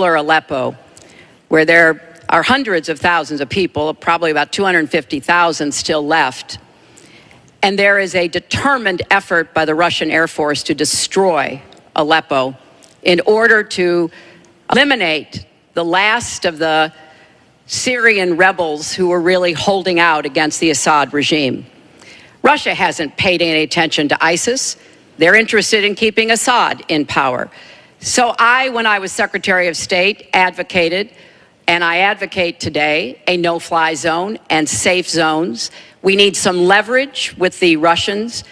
Aleppo, where there are hundreds of thousands of people, probably about 250,000 still left. And there is a determined effort by the Russian Air Force to destroy Aleppo in order to eliminate the last of the Syrian rebels who were really holding out against the Assad regime. Russia hasn't paid any attention to ISIS. They're interested in keeping Assad in power. So when I was Secretary of State, advocated, and I advocate today, a no-fly zone and safe zones. We need some leverage with the Russians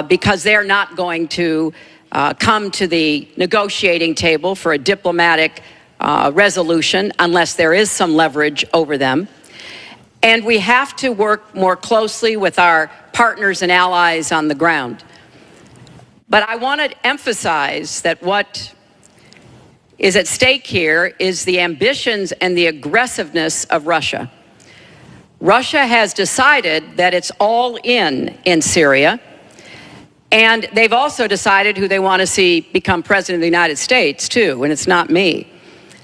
because they're not going to come to the negotiating table for a diplomatic resolution unless there is some leverage over them. And we have to work more closely with our partners and allies on the ground. But I want to emphasize that what is at stake here is the ambitions and the aggressiveness of Russia. Russia has decided that it's all in Syria, and they've also decided who they want to see become president of the United States, too, and it's not me.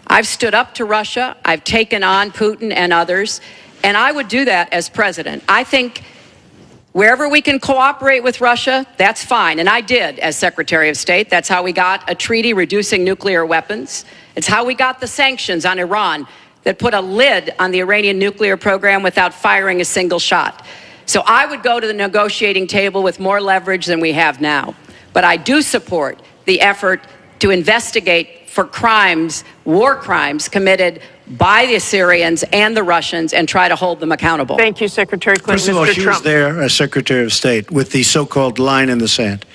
I've stood up to Russia, I've taken on Putin and others, and I would do that as president. I think wherever we can cooperate with Russia, that's fine. And I did as Secretary of State. That's how we got a treaty reducing nuclear weapons. It's how we got the sanctions on Iran that put a lid on the Iranian nuclear program without firing a single shot. So I would go to the negotiating table with more leverage than we have now. But I do support the effort to investigate for crimes, war crimes committed by the Syrians and the Russians and try to hold them accountable. Thank you, Secretary Clinton. First of all, she was there as Secretary of State with the so-called line in the sand,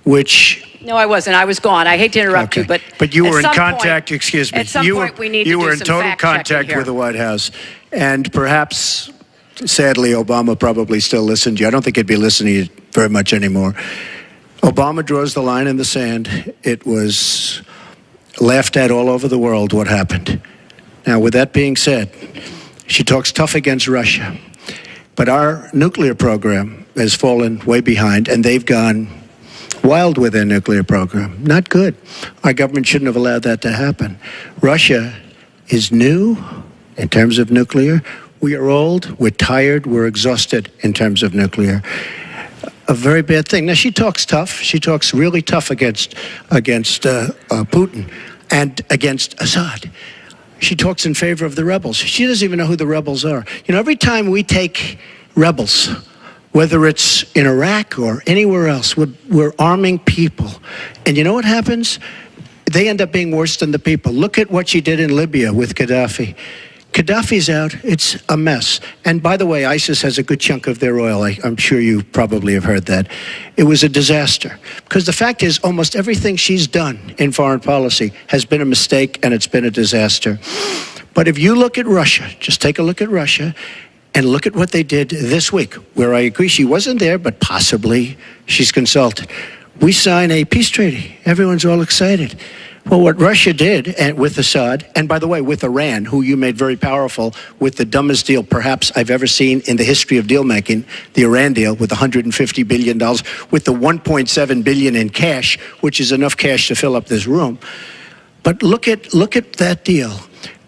which... No, I wasn't. I was gone. I hate to interrupt you, but... But you were in contact, excuse me. At some point, we need to do some You were in total contact with the White House. And perhaps, sadly, Obama probably still listened to you. I don't think he'd be listening very much anymore. Obama draws the line in the sand. It was laughed at all over the world what happened. Now, with that being said, she talks tough against Russia. But our nuclear program has fallen way behind, and they've gone wild with their nuclear program. Not good. Our government shouldn't have allowed that to happen. Russia is new in terms of nuclear. We are old, we're tired, we're exhausted in terms of nuclear. A very bad thing. Now, she talks tough. She talks really tough against Putin and against Assad. She talks in favor of the rebels. She doesn't even know who the rebels are. You know, every time we take rebels, whether it's in Iraq or anywhere else, we're arming people. And you know what happens? They end up being worse than the people. Look at what she did in Libya with Gaddafi. Gaddafi's out. It's a mess. And by the way, ISIS has a good chunk of their oil. I'm sure you probably have heard that. It was a disaster. Because the fact is, almost everything she's done in foreign policy has been a mistake, and it's been a disaster. But if you look at Russia, just take a look at Russia, and look at what they did this week, where I agree she wasn't there, but possibly she's consulted. We signed a peace treaty. Everyone's all excited. Well, what Russia did with Assad, and by the way, with Iran, who you made very powerful with the dumbest deal perhaps I've ever seen in the history of deal-making, the Iran deal with $150 billion, with the $1.7 billion in cash, which is enough cash to fill up this room. But look at that deal.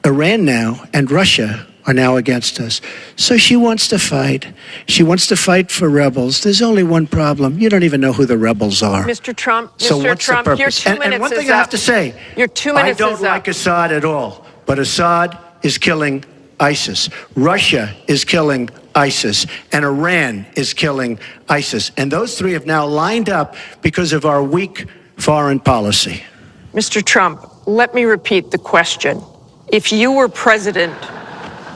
Iran now and Russia are now against us. So she wants to fight. She wants to fight for rebels. There's only one problem. You don't even know who the rebels are. Mr. Trump, so what's the purpose? Your 2 minutes and one thing is I have up. to say, Your 2 minutes I don't like Assad at all, but Assad is killing ISIS. Russia is killing ISIS, and Iran is killing ISIS. And those three have now lined up because of our weak foreign policy. Mr. Trump, let me repeat the question. If you were president,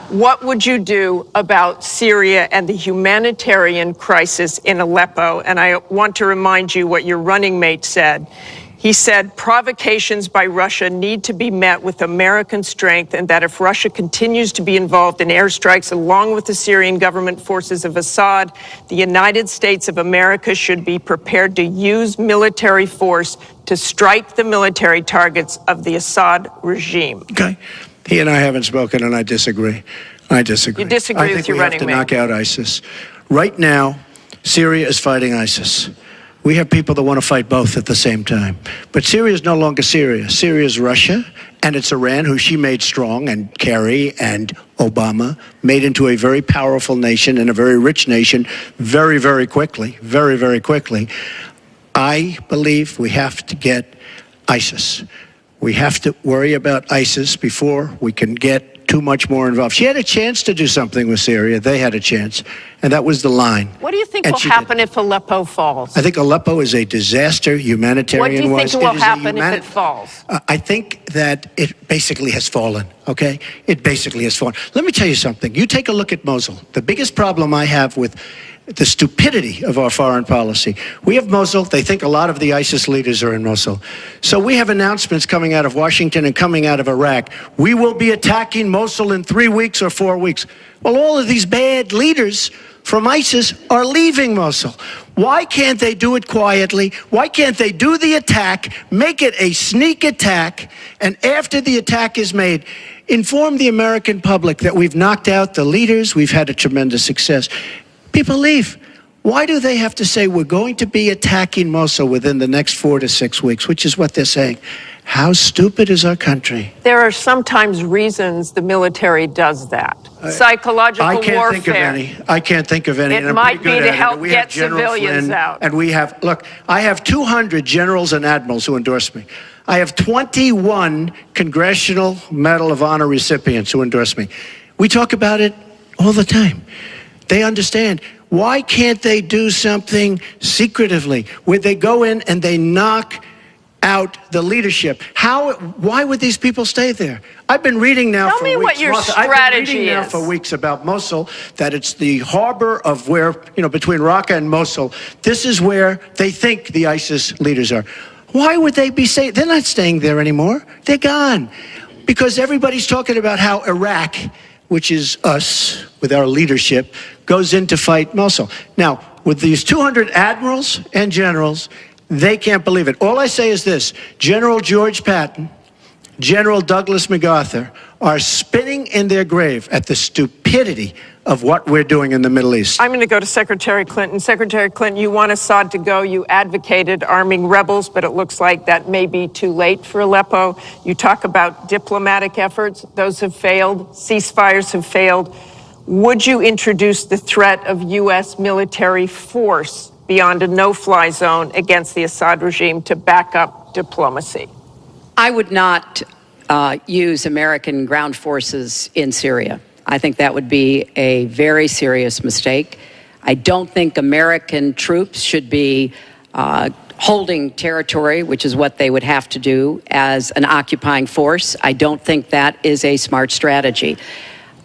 what would you do about Syria and the humanitarian crisis in Aleppo? And I want to remind you what your running mate said. He said provocations by Russia need to be met with American strength, and that if Russia continues to be involved in airstrikes along with the Syrian government forces of Assad, the United States of America should be prepared to use military force to strike the military targets of the Assad regime. Okay. He and I haven't spoken, and I disagree. I disagree. You disagree with your running mate. I think we have to knock out ISIS. Right now, Syria is fighting ISIS. We have people that want to fight both at the same time. But Syria is no longer Syria. Syria is Russia, and it's Iran, who she made strong, and Kerry and Obama made into a very powerful nation and a very rich nation very, very quickly, very, very quickly. I believe we have to get ISIS. We have to worry about ISIS before we can get too much more involved. She had a chance to do something with Syria. They had a chance, and that was the line. What do you think And will she happen didn't. if Aleppo falls? I think Aleppo is a disaster, humanitarian-wise. What do you think will happen if it falls? I think that it basically has fallen, okay? It basically has fallen. Let me tell you something. You take a look at Mosul. The biggest problem I have with the stupidity of our foreign policy. We have Mosul. They think a lot of the ISIS leaders are in Mosul. So we have announcements coming out of Washington and coming out of Iraq. We will be attacking Mosul in 3 weeks or 4 weeks. Well, all of these bad leaders from ISIS are leaving Mosul. Why can't they do it quietly? Why can't they do the attack, make it a sneak attack, and after the attack is made, inform the American public that we've knocked out the leaders, we've had a tremendous success. People leave. Why do they have to say we're going to be attacking Mosul within the next 4 to 6 weeks, which is what they're saying? How stupid is our country? There are sometimes reasons the military does that. Psychological I can't warfare. think of any. I can't think of any. It and I'm might pretty good be to at it. help We get have General civilians Flynn, out. And we have, look, I have 200 generals and admirals who endorse me. I have 21 Congressional Medal of Honor recipients who endorse me. We talk about it all the time. They understand. Why can't they do something secretively where they go in and they knock out the leadership? Why would these people stay there? I've been reading now Tell for me weeks. what your Martha, I've been strategy reading now is. for weeks about Mosul, that it's the harbor of where, between Raqqa and Mosul. This is where they think the ISIS leaders are. Why would they be staying? They're not staying there anymore. They're gone. Because everybody's talking about how Iraq, which is us, with our leadership, goes in to fight Mosul. Now, with these 200 admirals and generals, they can't believe it. All I say is this: General George Patton, General Douglas MacArthur are spinning in their grave at the stupidity of what we're doing in the Middle East. I'm going to go to Secretary Clinton. Secretary Clinton, you want Assad to go. You advocated arming rebels, but it looks like that may be too late for Aleppo. You talk about diplomatic efforts. Those have failed. Ceasefires have failed. Would you introduce the threat of U.S. military force beyond a no-fly zone against the Assad regime to back up diplomacy? I would not use American ground forces in Syria. I think that would be a very serious mistake. I don't think American troops should be holding territory, which is what they would have to do as an occupying force. I don't think that is a smart strategy.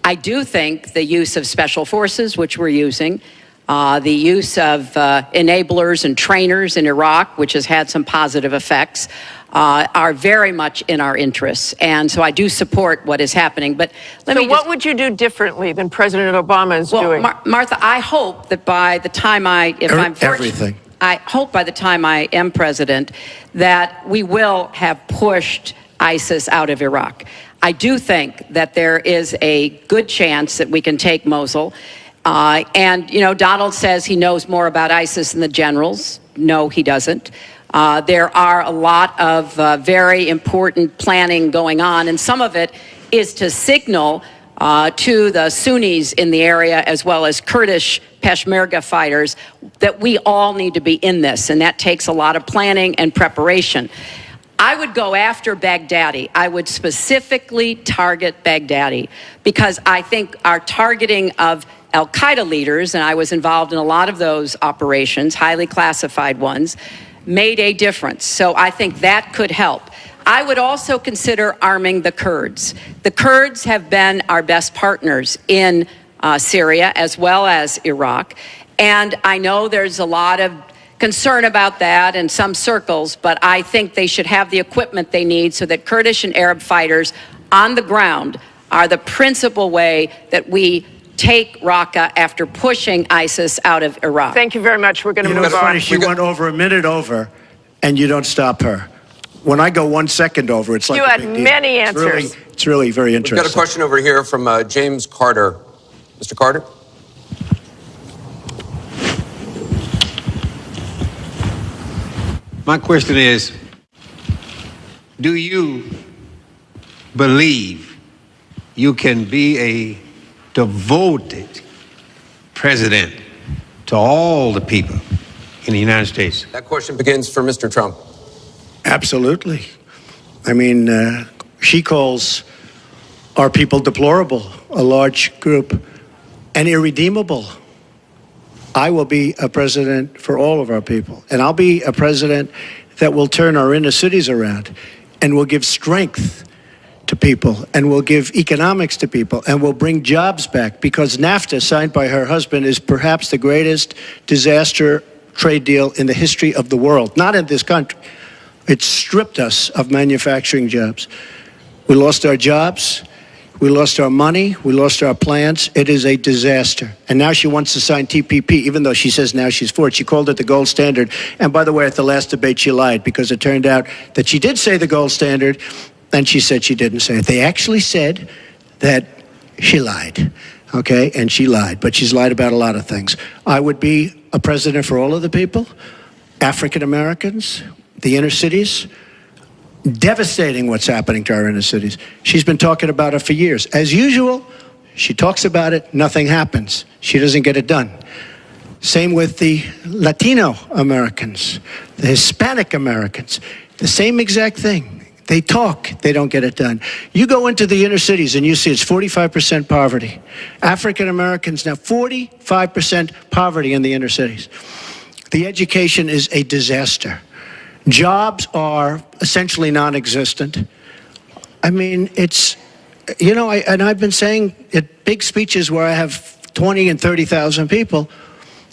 I do think the use of special forces, which we're using, the use of enablers and trainers in Iraq, which has had some positive effects, are very much in our interests. And so I do support what is happening. But what would you do differently than President Obama is doing? Martha, I hope that by the time everything. I hope by the time I am president that we will have pushed ISIS out of Iraq. I do think that there is a good chance that we can take Mosul. Donald says he knows more about ISIS than the generals. No, he doesn't. There are a lot of very important planning going on, and some of it is to signal to the Sunnis in the area, as well as Kurdish Peshmerga fighters, that we all need to be in this, and that takes a lot of planning and preparation. I would go after Baghdadi. I would specifically target Baghdadi because I think our targeting of al-Qaeda leaders, and I was involved in a lot of those operations, highly classified ones, made a difference. So I think that could help. I would also consider arming the Kurds. The Kurds have been our best partners in Syria as well as Iraq. And I know there's a lot of concern about that in some circles, but I think they should have the equipment they need so that Kurdish and Arab fighters on the ground are the principal way that we take Raqqa after pushing ISIS out of Iraq. Thank you very much. We're going to move It's on. funny, she went over a minute over, and you don't stop her. When I go 1 second over, it's like you a had big deal. many answers. It's really very interesting. We've got a question over here from James Carter. Mr. Carter? My question is, do you believe you can be a devoted president to all the people in the United States? That question begins for Mr. Trump. Absolutely. I mean, she calls our people deplorable, a large group, and irredeemable. I will be a president for all of our people, and I'll be a president that will turn our inner cities around and will give strength to people and will give economics to people and will bring jobs back, because NAFTA, signed by her husband, is perhaps the greatest disaster trade deal in the history of the world, not in this country. It stripped us of manufacturing jobs. We lost our jobs. We lost our money. We lost our plants. It is a disaster. And now she wants to sign TPP, even though she says now she's for it. She called it the gold standard. And by the way, at the last debate, she lied, because it turned out that she did say the gold standard, and she said she didn't say it. They actually said that she lied, okay? And she lied, but she's lied about a lot of things. I would be a president for all of the people, African Americans, the inner cities. Devastating what's happening to our inner cities. She's been talking about it for years. As usual, she talks about it, nothing happens. She doesn't get it done. Same with the Latino Americans, the Hispanic Americans, the same exact thing. They talk, they don't get it done. You go into the inner cities and you see it's 45% poverty. African Americans now, 45% poverty in the inner cities. The education is a disaster. Jobs are essentially non-existent. I mean, it's, you know, and I've been saying at big speeches where I have 20 and 30,000 people,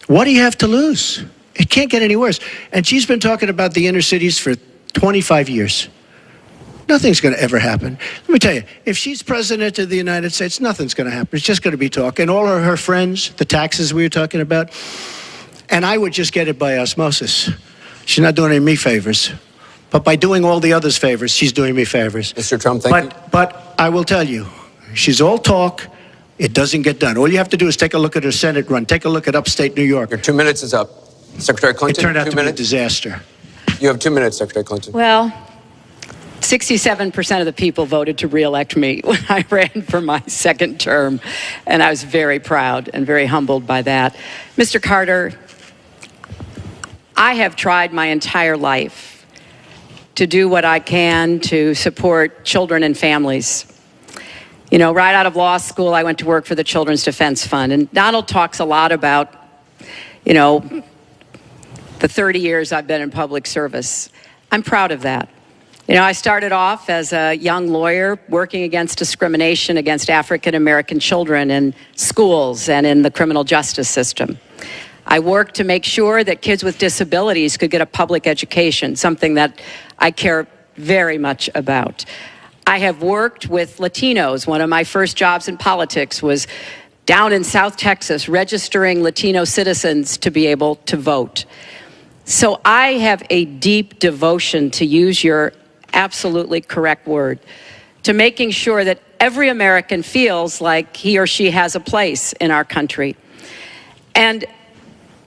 what do you have to lose? It can't get any worse. And she's been talking about the inner cities for 25 years. Nothing's going to ever happen. Let me tell you, if she's president of the United States, nothing's going to happen. It's just going to be talk. And all of her friends, the taxes we were talking about, and I would just get it by osmosis. She's not doing any me favors. But by doing all the others favors, she's doing me favors. Mr. Trump, thank you. But I will tell you, she's all talk. It doesn't get done. All you have to do is take a look at her Senate run. Take a look at upstate New York. Your 2 minutes is up. Secretary Clinton, It turned out 2 to be a minutes. disaster. You have 2 minutes, Secretary Clinton. Well, 67% of the people voted to re-elect me when I ran for my second term, and I was very proud and very humbled by that. Mr. Carter, I have tried my entire life to do what I can to support children and families. You know, right out of law school, I went to work for the Children's Defense Fund, and Donald talks a lot about, you know, the 30 years I've been in public service. I'm proud of that. You know, I started off as a young lawyer working against discrimination against African American children in schools and in the criminal justice system. I worked to make sure that kids with disabilities could get a public education, something that I care very much about. I have worked with Latinos. One of my first jobs in politics was down in South Texas, registering Latino citizens to be able to vote. So I have a deep devotion, to use your absolutely correct word, to making sure that every American feels like he or she has a place in our country. And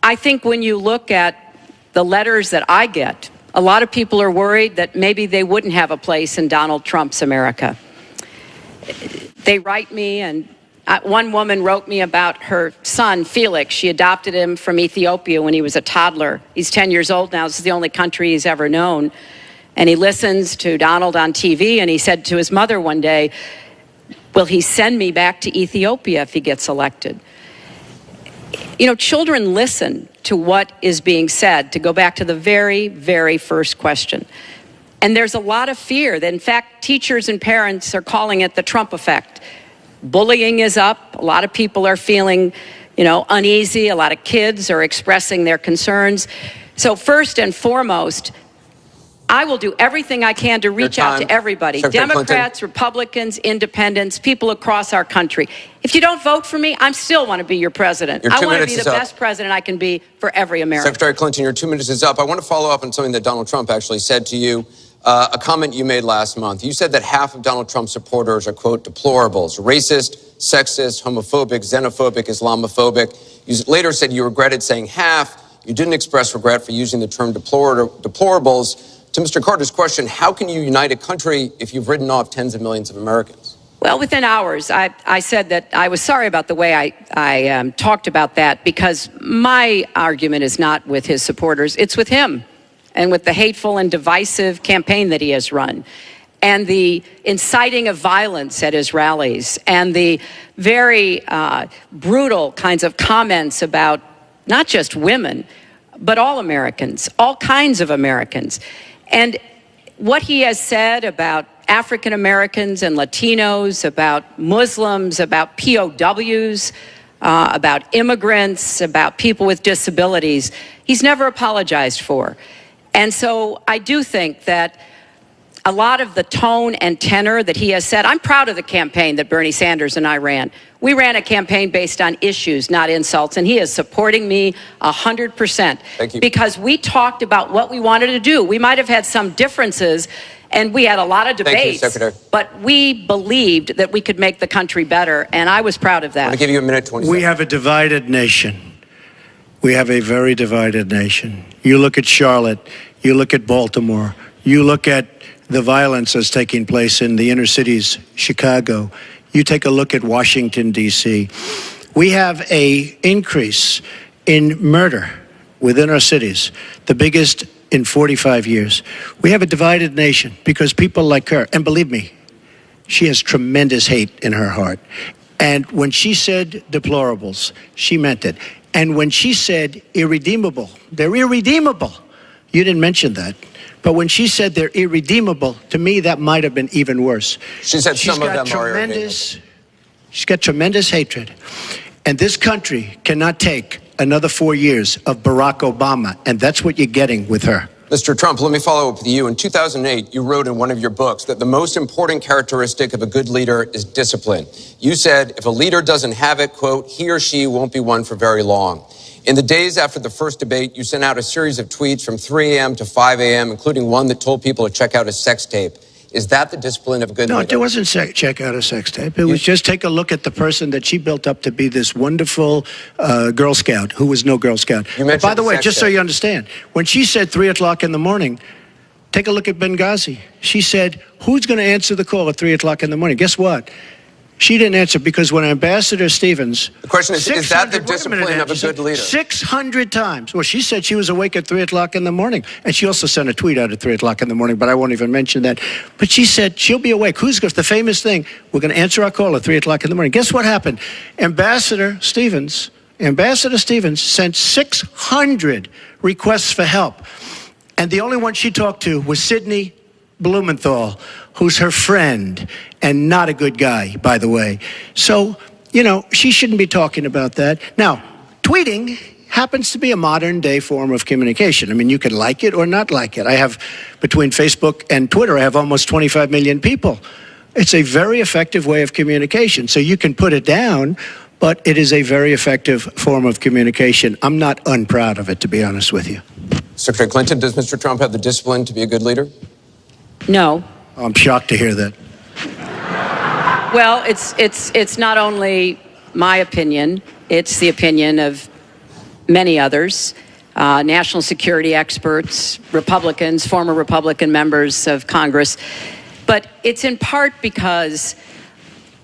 I think when you look at the letters that I get, a lot of people are worried that maybe they wouldn't have a place in Donald Trump's America. They write me, and one woman wrote me about her son, Felix. She adopted him from Ethiopia when he was a toddler. He's 10 years old now. This is the only country he's ever known. And he listens to Donald on TV, and he said to his mother one day, will he send me back to Ethiopia if he gets elected? You know, children listen to what is being said, to go back to the very, very first question. And there's a lot of fear that, in fact, teachers and parents are calling it the Trump effect. Bullying is up. A lot of people are feeling, you know, uneasy. A lot of kids are expressing their concerns. So first and foremost, I will do everything I can to reach out to everybody, Secretary Democrats, Clinton. Republicans, independents, people across our country. If you don't vote for me, I still want to be your president. Your I 2 want to minutes be is the up. best president I can be for every American. Secretary Clinton, your 2 minutes is up. I want to follow up on something that Donald Trump actually said to you, a comment you made last month. You said that half of Donald Trump's supporters are, quote, deplorables, racist, sexist, homophobic, xenophobic, Islamophobic. You later said you regretted saying half You didn't express regret for using the term deplorables. To Mr. Carter's question, how can you unite a country if you've written off tens of millions of Americans? Well, within hours, I said that I was sorry about the way I talked about that, because my argument is not with his supporters. It's with him and with the hateful and divisive campaign that he has run, and the inciting of violence at his rallies, and the very brutal kinds of comments about not just women, but all Americans, all kinds of Americans. And what he has said about African Americans and Latinos, about Muslims, about POWs, about immigrants, about people with disabilities, he's never apologized for. And so I do think that a lot of the tone and tenor that he has said, I'm proud of the campaign that Bernie Sanders and I ran. We ran a campaign based on issues, not insults, and he is supporting me 100%. Thank you. Because we talked about what we wanted to do. We might have had some differences, and we had a lot of debates, Thank you, Secretary. but we believed that we could make the country better, and I was proud of that. I'm going to give you a minute, 20 seconds. We have a divided nation. We have a very divided nation. You look at Charlotte, you look at Baltimore, you look at the violence that's taking place in the inner cities, Chicago. You take a look at Washington, D.C. We have an increase in murder within our cities, the biggest in 45 years. We have a divided nation because people like her, and believe me, she has tremendous hate in her heart. And when she said deplorables, she meant it. And when she said irredeemable, they're irredeemable. You didn't mention that. But when she said they're irredeemable, to me, that might have been even worse. She said some of them are irredeemable. She's got tremendous hatred. And this country cannot take another 4 years of Barack Obama. And that's what you're getting with her. Mr. Trump, let me follow up with you. In 2008, you wrote in one of your books that the most important characteristic of a good leader is discipline. You said if a leader doesn't have it, quote, he or she won't be one for very long. In the days after the first debate, you sent out a series of tweets from 3 a.m. to 5 a.m., including one that told people to check out a sex tape. Is that the discipline of a good leader? No, it wasn't check out a sex tape. It was just take a look at the person that she built up to be this wonderful Girl Scout who was no Girl Scout. By the way, just so you understand, when she said 3 o'clock in the morning, take a look at Benghazi. She said, who's going to answer the call at 3 o'clock in the morning? Guess what? She didn't answer because when Ambassador Stevens... The question is that the discipline of a good leader? 600 times. Well, she said she was awake at 3 o'clock in the morning. And she also sent a tweet out at 3 o'clock in the morning, but I won't even mention that. But she said she'll be awake. Who's the famous thing? We're going to answer our call at 3 o'clock in the morning. Guess what happened? Ambassador Stevens sent 600 requests for help. And the only one she talked to was Sidney Blumenthal, who's her friend and not a good guy, by the way. So, you know, she shouldn't be talking about that. Now, tweeting happens to be a modern day form of communication. I mean, you can like it or not like it. I have, between Facebook and Twitter, I have almost 25 million people. It's a very effective way of communication. So you can put it down, but it is a very effective form of communication. I'm not unproud of it, to be honest with you. Secretary Clinton, does Mr. Trump have the discipline to be a good leader? No. I'm shocked to hear that. Well, it's not only my opinion, it's the opinion of many others, national security experts, Republicans, former Republican members of Congress. But it's in part because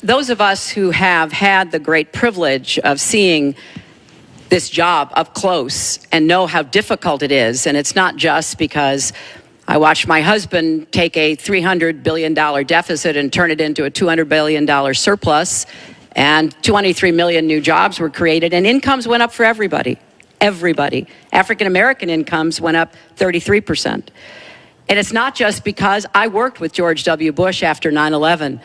those of us who have had the great privilege of seeing this job up close and know how difficult it is, and it's not just because I watched my husband take a $300 billion deficit and turn it into a $200 billion surplus, and 23 million new jobs were created, and incomes went up for everybody. Everybody. African-American incomes went up 33%. And it's not just because I worked with George W. Bush after 9/11.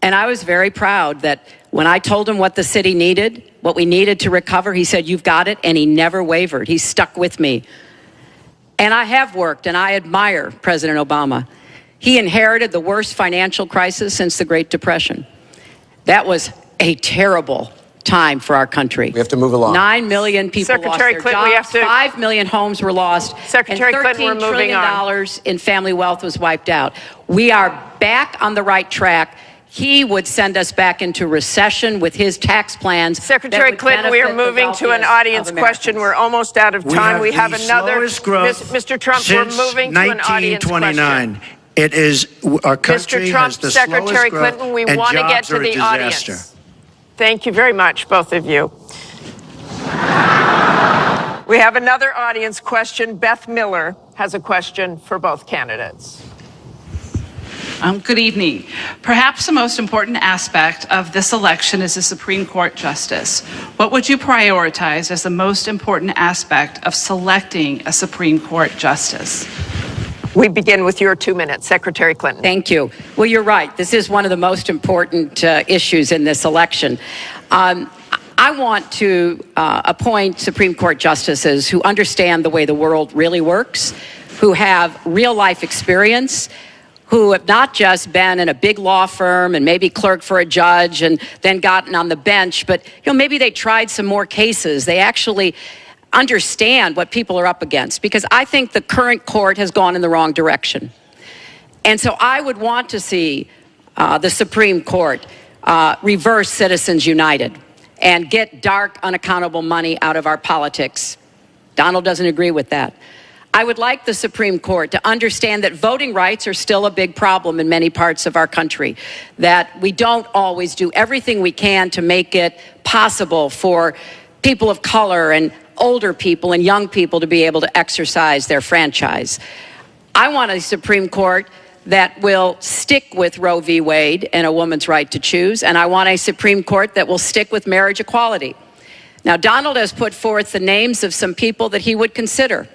And I was very proud that when I told him what the city needed, what we needed to recover, he said, you've got it, and he never wavered. He stuck with me. And I have worked, and I admire President Obama. He inherited the worst financial crisis since the Great Depression. That was a terrible time for our country. We have to move along. 9 million people lost their Clinton, jobs. 5 million homes were lost. Secretary and Clinton, we're moving on. $13 trillion in family wealth was wiped out. We are back on the right track. he would send us back into recession with his tax plans. Secretary Clinton, we are moving to an audience question. We're almost out of time. We have another. Mr. Trump, we're moving to an audience question. It is, our country has the slowest growth, Secretary Clinton, we want to get to the audience. Thank you very much, both of you. We have another audience question. Beth Miller has a question for both candidates. Good evening. Perhaps the most important aspect of this election is the Supreme Court justice. What would you prioritize as the most important aspect of selecting a Supreme Court justice? We begin with your 2 minutes, Secretary Clinton. Thank you. Well, you're right. This is one of the most important issues in this election. I want to appoint Supreme Court justices who understand the way the world really works, who have real life experience, who have not just been in a big law firm and maybe clerked for a judge and then gotten on the bench, but maybe they tried some more cases. They actually understand what people are up against, because I think the current court has gone in the wrong direction. And so I would want to see the Supreme Court reverse Citizens United and get dark, unaccountable money out of our politics. Donald doesn't agree with that. I would like the Supreme Court to understand that voting rights are still a big problem in many parts of our country, that we don't always do everything we can to make it possible for people of color and older people and young people to be able to exercise their franchise. I want a Supreme Court that will stick with Roe v. Wade and a woman's right to choose, and I want a Supreme Court that will stick with marriage equality. Now, Donald has put forth the names of some people that he would consider.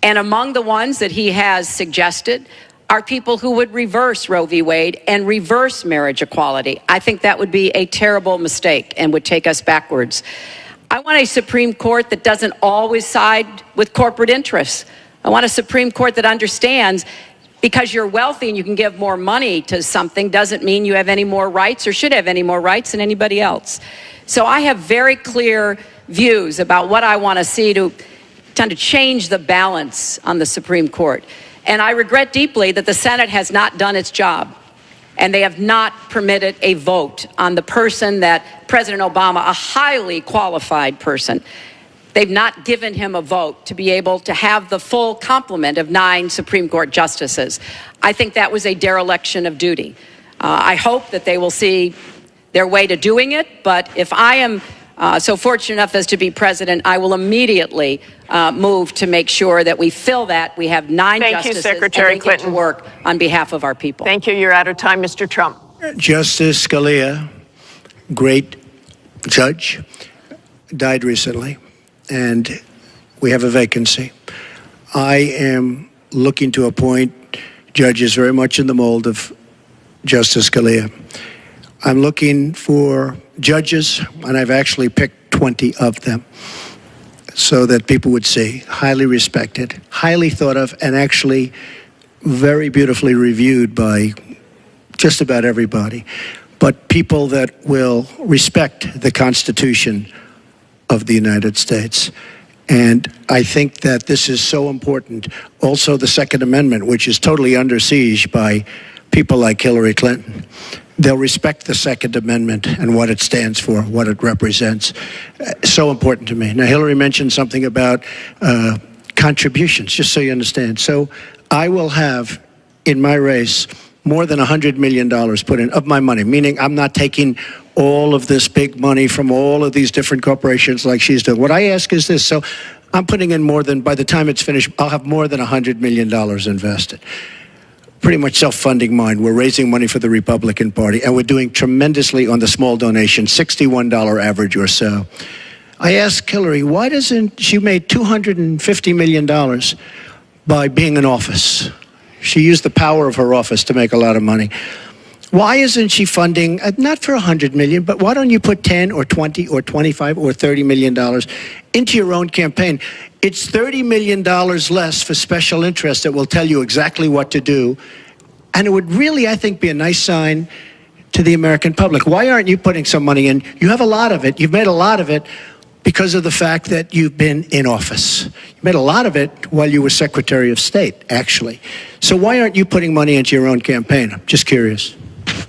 And among the ones that he has suggested are people who would reverse Roe v. Wade and reverse marriage equality. I think that would be a terrible mistake and would take us backwards. I want a Supreme Court that doesn't always side with corporate interests. I want a Supreme Court that understands because you're wealthy and you can give more money to something doesn't mean you have any more rights or should have any more rights than anybody else. So I have very clear views about what I want to see to change the balance on the Supreme Court. And I regret deeply that the Senate has not done its job. And they have not permitted a vote on the person that President Obama, a highly qualified person, they've not given him a vote to be able to have the full complement of 9 Supreme Court justices. I think that was a dereliction of duty. I hope that they will see their way to doing it, but if I am so fortunate enough as to be president, I will immediately move to make sure that we fill that. We have 9 justices Secretary and they Clinton. get to work on behalf of our people. Thank you. You're out of time, Mr. Trump. Justice Scalia, great judge, died recently, and we have a vacancy. I am looking to appoint judges very much in the mold of Justice Scalia. I'm looking for judges, and I've actually picked 20 of them so that people would see, highly respected, highly thought of, and actually very beautifully reviewed by just about everybody, but people that will respect the Constitution of the United States. And I think that this is so important. Also, the Second Amendment, which is totally under siege by people like Hillary Clinton. They'll respect the Second Amendment and what it stands for, what it represents. So important to me. Now, Hillary mentioned something about contributions, just so you understand. So I will have, in my race, more than $100 million put in of my money, meaning I'm not taking all of this big money from all of these different corporations like she's doing. What I ask is this. So I'm putting in more than, by the time it's finished, I'll have more than $100 million invested. Pretty much self-funding mine. We're raising money for the Republican Party, and we're doing tremendously on the small donation, $61 average or so. I asked Hillary, why doesn't she made $250 million by being in office? She used the power of her office to make a lot of money. Why isn't she funding, not for $100 million, but why don't you put 10 or 20 or 25 or $30 million into your own campaign? It's $30 million less for special interests that will tell you exactly what to do. And it would really, I think, be a nice sign to the American public. Why aren't you putting some money in? You have a lot of it. You've made a lot of it because of the fact that you've been in office. You made a lot of it while you were Secretary of State, actually. So why aren't you putting money into your own campaign? I'm just curious.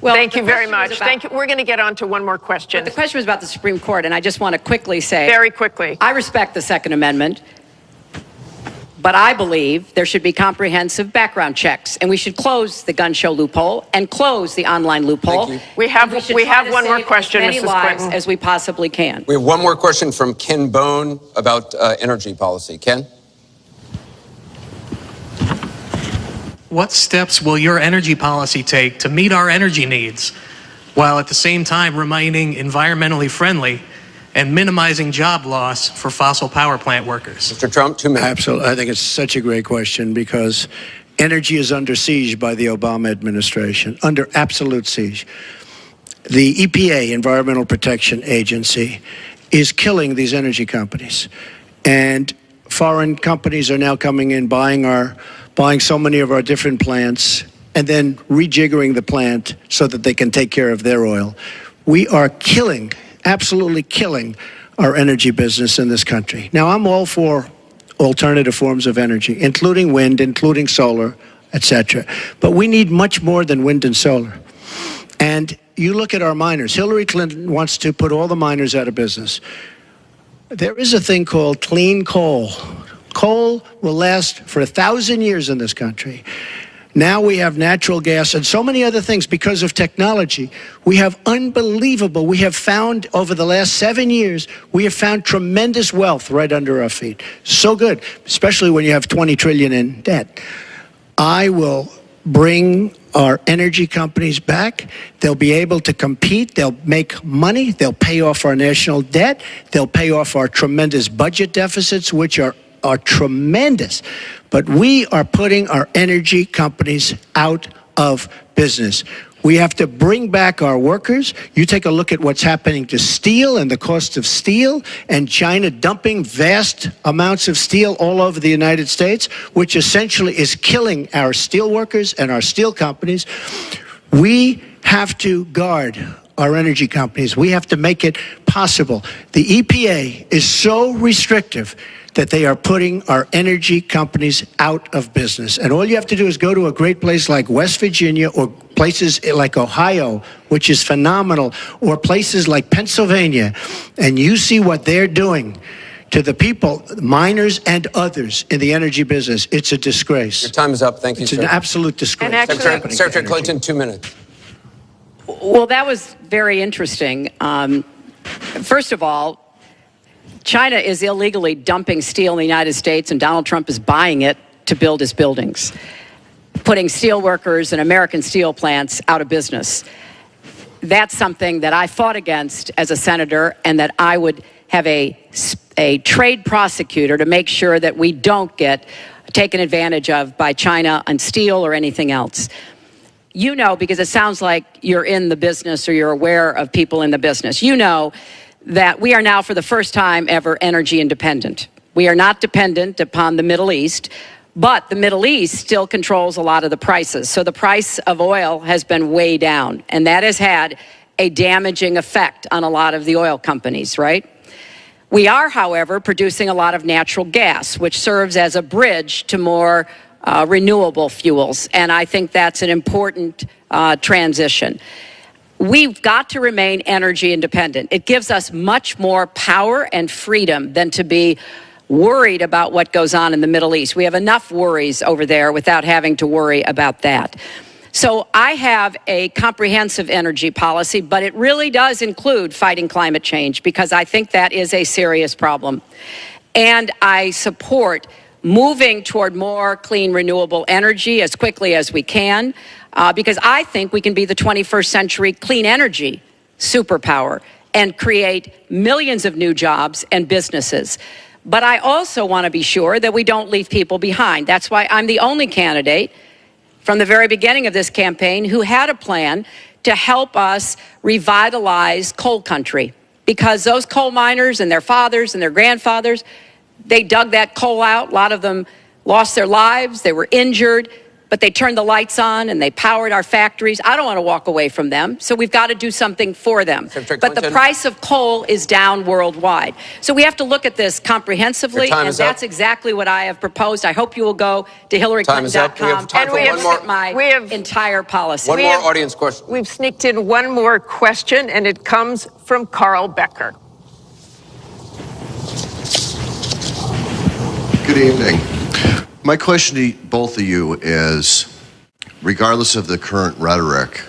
Well, Thank the you very question was much. about- Thank you. We're going to get on to one more question. The question was about the Supreme Court, and I just want to quickly say, Very quickly. I respect the Second Amendment, but I believe there should be comprehensive background checks, and we should close the gun show loophole and close the online loophole. Thank you. We have- And should we try have to one more save question, as many Mrs. lives Clinton. as we possibly can. We have one more question from Ken Bone about energy policy. Ken? What steps will your energy policy take to meet our energy needs while at the same time remaining environmentally friendly and minimizing job loss for fossil power plant workers? Mr. Trump, 2 minutes. Absolutely. I think it's such a great question because energy is under siege by the Obama administration, under absolute siege. The EPA, Environmental Protection Agency, is killing these energy companies. And foreign companies are now coming in, buying so many of our different plants and then rejiggering the plant so that they can take care of their oil. We are killing, absolutely killing our energy business in this country. Now, I'm all for alternative forms of energy, including wind, including solar, etc. But we need much more than wind and solar. And you look at our miners. Hillary Clinton wants to put all the miners out of business. There is a thing called clean coal. Coal will last for 1,000 years in this country. Now we have natural gas and so many other things because of technology. We have found over the last 7 years, we have found tremendous wealth right under our feet. So good, especially when you have 20 trillion in debt. I will bring our energy companies back. They'll be able to compete. They'll make money. They'll pay off our national debt. They'll pay off our tremendous budget deficits, which are tremendous. But we are putting our energy companies out of business. We have to bring back our workers. You take a look at what's happening to steel and the cost of steel, and China dumping vast amounts of steel all over the United States, which essentially is killing our steel workers and our steel companies. We have to guard our energy companies. We have to make it possible. The EPA is so restrictive that they are putting our energy companies out of business. And all you have to do is go to a great place like West Virginia or places like Ohio, which is phenomenal, or places like Pennsylvania, and you see what they're doing to the people, miners and others in the energy business. It's a disgrace. Your time is up. Thank you, It's sir. an absolute disgrace. And actually- What's happening to Secretary energy. Clinton, 2 minutes. Well, that was very interesting. First of all, China is illegally dumping steel in the United States, and Donald Trump is buying it to build his buildings, putting steel workers and American steel plants out of business. That's something that I fought against as a senator, and that I would have a trade prosecutor to make sure that we don't get taken advantage of by China on steel or anything else. You know, because it sounds like you're in the business or you're aware of people in the business. You know that we are now, for the first time ever, energy independent. We are not dependent upon the Middle East, but the Middle East still controls a lot of the prices. So the price of oil has been way down, and that has had a damaging effect on a lot of the oil companies, right? We are, however, producing a lot of natural gas, which serves as a bridge to more renewable fuels, and I think that's an important transition. We've got to remain energy independent. It gives us much more power and freedom than to be worried about what goes on in the Middle East. We have enough worries over there without having to worry about that. So I have a comprehensive energy policy, but it really does include fighting climate change, because I think that is a serious problem. And I support moving toward more clean, renewable energy as quickly as we can, because I think we can be the 21st century clean energy superpower and create millions of new jobs and businesses. But I also want to be sure that we don't leave people behind. That's why I'm the only candidate from the very beginning of this campaign who had a plan to help us revitalize coal country, because those coal miners and their fathers and their grandfathers, they dug that coal out. A lot of them lost their lives. They were injured. but they turned the lights on and they powered our factories. I don't want to walk away from them, so we've got to do something for them. But the price of coal is down worldwide. So we have to look at this comprehensively, and that's exactly what I have proposed. I hope you will go to HillaryClinton.com and look at my entire policy. One more audience question. We've sneaked in one more question, and it comes from Carl Becker. Good evening. My question to both of you is, regardless of the current rhetoric,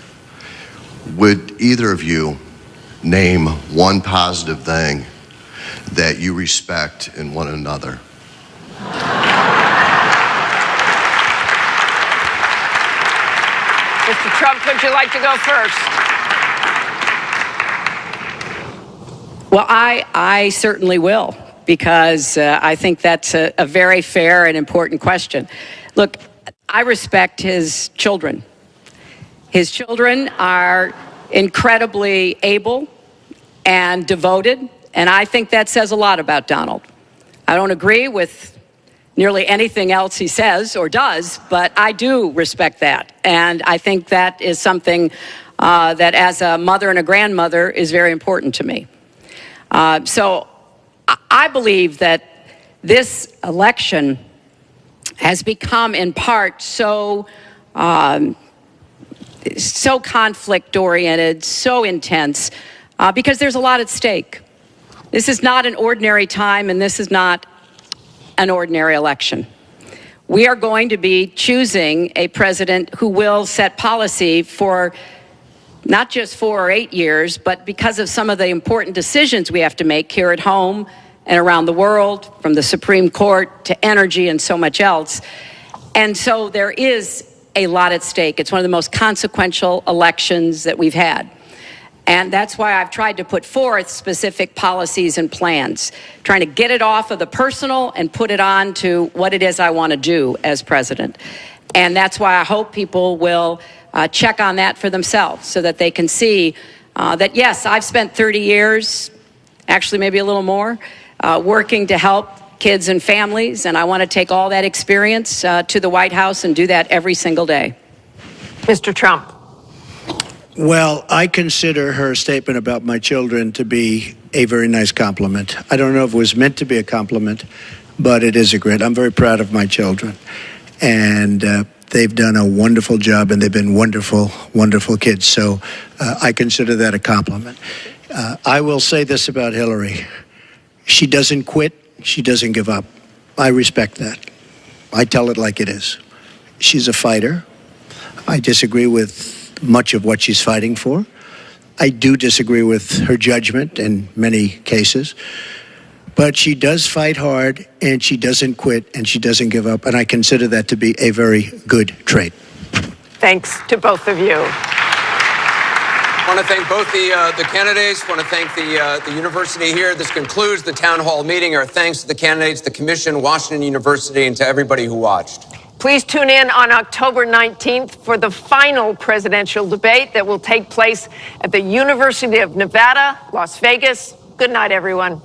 would either of you name one positive thing that you respect in one another? Mr. Trump, would you like to go first? Well, I certainly will, because I think that's a very fair and important question. Look, I respect his children. His children are incredibly able and devoted, and I think that says a lot about Donald. I don't agree with nearly anything else he says or does, but I do respect that. And I think that is something that, as a mother and a grandmother, is very important to me. So I believe that this election has become, in part, so conflict-oriented, so intense, because there's a lot at stake. This is not an ordinary time, and this is not an ordinary election. We are going to be choosing a president who will set policy for not just 4 or 8 years, but because of some of the important decisions we have to make here at home and around the world, from the Supreme Court to energy and so much else. And so there is a lot at stake. It's one of the most consequential elections that we've had. And that's why I've tried to put forth specific policies and plans, trying to get it off of the personal and put it on to what it is I want to do as president. And that's why I hope people will check on that for themselves, so that they can see that, yes, I've spent 30 years, actually maybe a little more, working to help kids and families, and I want to take all that experience to the White House and do that every single day. Mr. Trump. Well, I consider her statement about my children to be a very nice compliment. I don't know if it was meant to be a compliment, but it is a great. I'm very proud of my children, and they've done a wonderful job, and they've been wonderful, wonderful kids. So I consider that a compliment. I will say this about Hillary. She doesn't quit. She doesn't give up. I respect that. I tell it like it is. She's a fighter. I disagree with much of what she's fighting for. I do disagree with her judgment in many cases. But she does fight hard, and she doesn't quit, and she doesn't give up. And I consider that to be a very good trait. Thanks to both of you. I want to thank both the candidates. I want to thank the university here. This concludes the town hall meeting. Our thanks to the candidates, the commission, Washington University, and to everybody who watched. Please tune in on October 19th for the final presidential debate that will take place at the University of Nevada, Las Vegas. Good night, everyone.